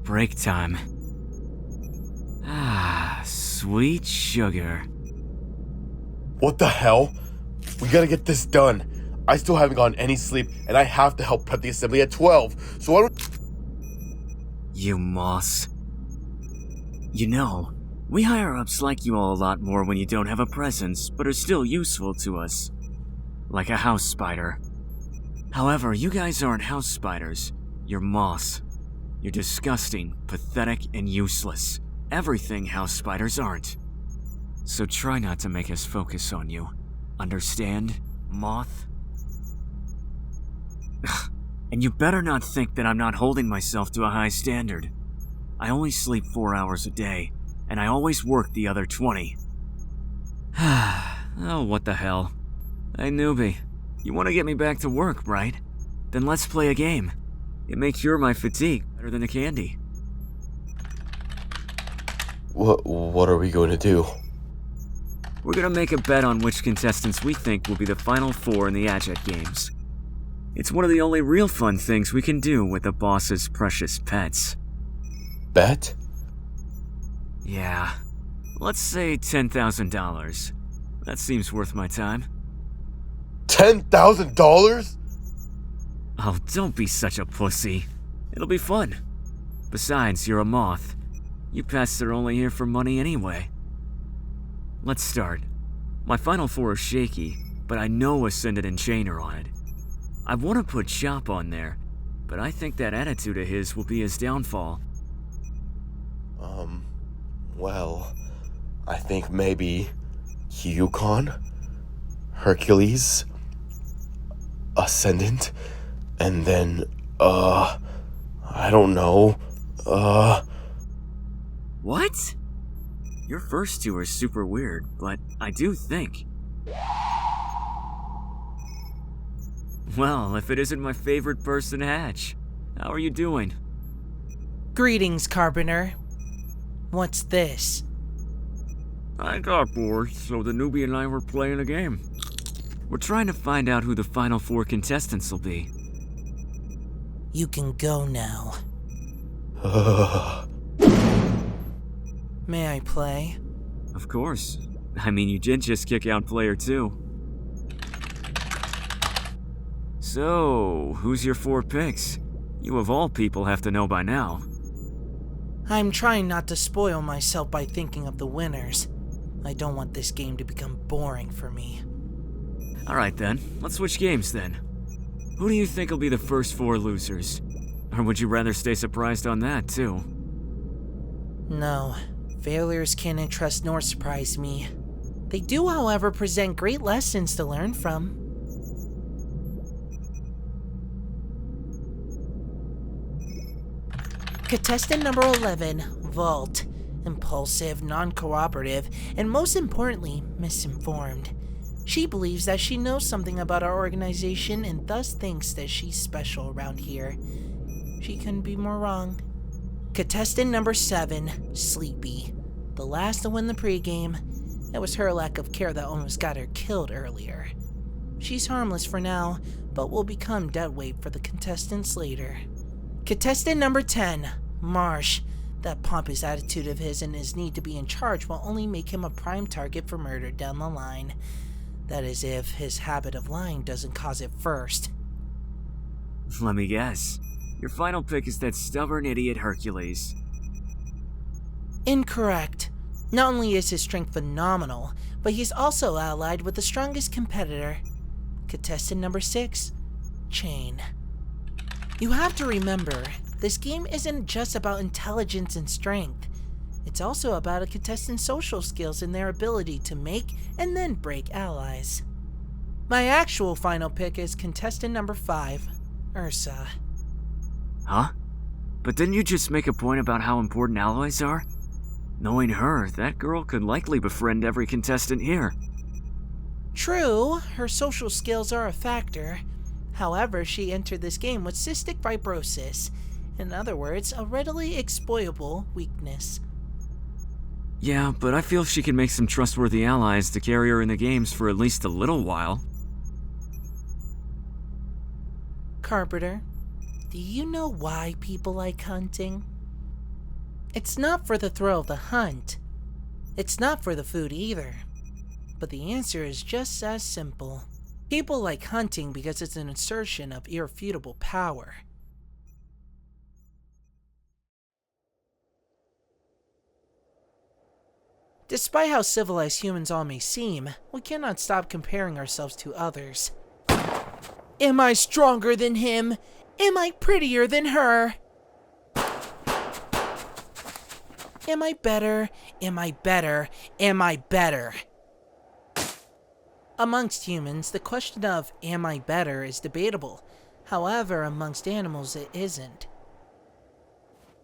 Break time. Sweet sugar. What the hell? We gotta get this done. I still haven't gotten any sleep, and I have to help prep the assembly at 12, so I don't— You moss. You know, we higher-ups like you all a lot more when you don't have a presence, but are still useful to us. Like a house spider. However, you guys aren't house spiders. You're moss. You're disgusting, pathetic, and useless. Everything house spiders aren't. So try not to make us focus on you. Understand, moth? And you better not think that I'm not holding myself to a high standard. I only sleep 4 hours a day, and I always work the other 20. Oh, what the hell. Hey, newbie. You want to get me back to work, right? Then let's play a game. It may cure my fatigue better than the candy. What are we going to do? We're gonna make a bet on which contestants we think will be the final 4 in the Ajet Games. It's one of the only real fun things we can do with the boss's precious pets. Bet? Yeah. Let's say $10,000. That seems worth my time. $10,000? Oh, don't be such a pussy. It'll be fun. Besides, you're a moth. You pests are only here for money anyway. Let's start. My final 4 are shaky, but I know Ascended and Chain are on it. I want to put Chop on there, but I think that attitude of his will be his downfall. Well, I think maybe Yukon, Hercules, Ascendant, and then, I don't know, What? Your first 2 are super weird, but I do think. Well, if it isn't my favorite person, Hatch. How are you doing? Greetings, Carpenter. What's this? I got bored, so the newbie and I were playing a game. We're trying to find out who the final 4 contestants will be. You can go now. May I play? Of course. I mean, you did just kick out player 2. So, who's your 4 picks? You of all people have to know by now. I'm trying not to spoil myself by thinking of the winners. I don't want this game to become boring for me. Alright then, let's switch games then. Who do you think will be the first 4 losers? Or would you rather stay surprised on that too? No, failures can't interest nor surprise me. They do, however, present great lessons to learn from. Contestant number 11, Vault. Impulsive, non-cooperative, and most importantly, misinformed. She believes that she knows something about our organization and thus thinks that she's special around here. She couldn't be more wrong. Contestant number 7, Sleepy. The last to win the pregame. It was her lack of care that almost got her killed earlier. She's harmless for now, but will become dead weight for the contestants later. Contestant number 10, Marsh. That pompous attitude of his and his need to be in charge will only make him a prime target for murder down the line. That is if his habit of lying doesn't cause it first. Let me guess. Your final pick is that stubborn idiot Hercules. Incorrect. Not only is his strength phenomenal, but he's also allied with the strongest competitor. Contestant number 6, Chain. You have to remember, this game isn't just about intelligence and strength. It's also about a contestant's social skills and their ability to make and then break allies. My actual final pick is contestant number 5, Ursa. Huh? But didn't you just make a point about how important allies are? Knowing her, that girl could likely befriend every contestant here. True, her social skills are a factor. However, she entered this game with cystic fibrosis. In other words, a readily exploitable weakness. Yeah, but I feel she can make some trustworthy allies to carry her in the games for at least a little while. Carpenter, Do you know why people like hunting? It's not for the thrill of the hunt. It's not for the food either. But the answer is just as simple. People like hunting because it's an assertion of irrefutable power. Despite how civilized humans all may seem, we cannot stop comparing ourselves to others. Am I stronger than him? Am I prettier than her? Am I better? Am I better? Am I better? Amongst humans, the question of am I better is debatable. However, amongst animals, it isn't.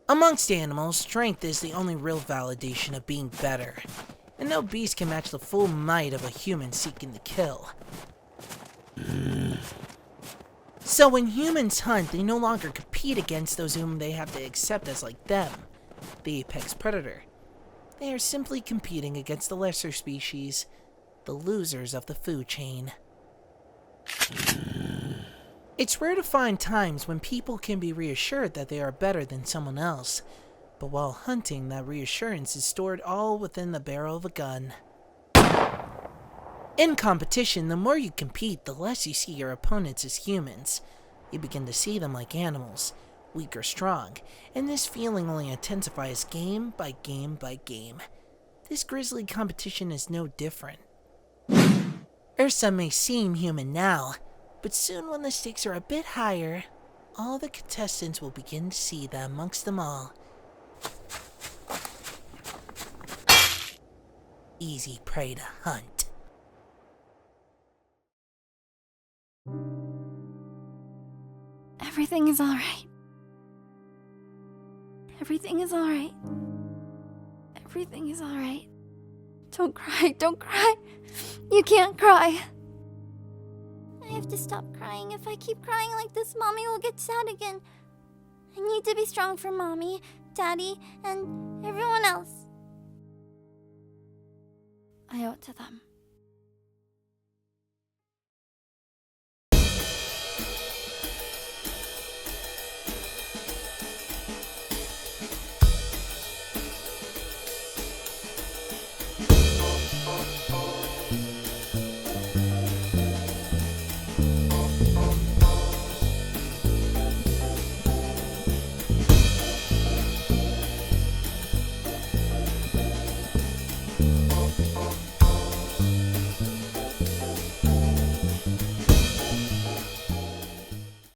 Amongst animals, strength is the only real validation of being better, and no beast can match the full might of a human seeking to kill. So when humans hunt, they no longer compete against those whom they have to accept as like them, the apex predator. They are simply competing against the lesser species, the losers of the food chain. It's rare to find times when people can be reassured that they are better than someone else, but while hunting, that reassurance is stored all within the barrel of a gun. In competition, the more you compete, the less you see your opponents as humans. You begin to see them like animals, weak or strong, and this feeling only intensifies game by game by game. This grisly competition is no different. Ursa may seem human now, but soon when the stakes are a bit higher, all the contestants will begin to see that amongst them all, easy prey to hunt. Everything is alright. Everything is alright. Everything is alright. Don't cry, don't cry. You can't cry. I have to stop crying. If I keep crying like this, Mommy will get sad again. I need to be strong for Mommy, Daddy, and everyone else. I owe it to them.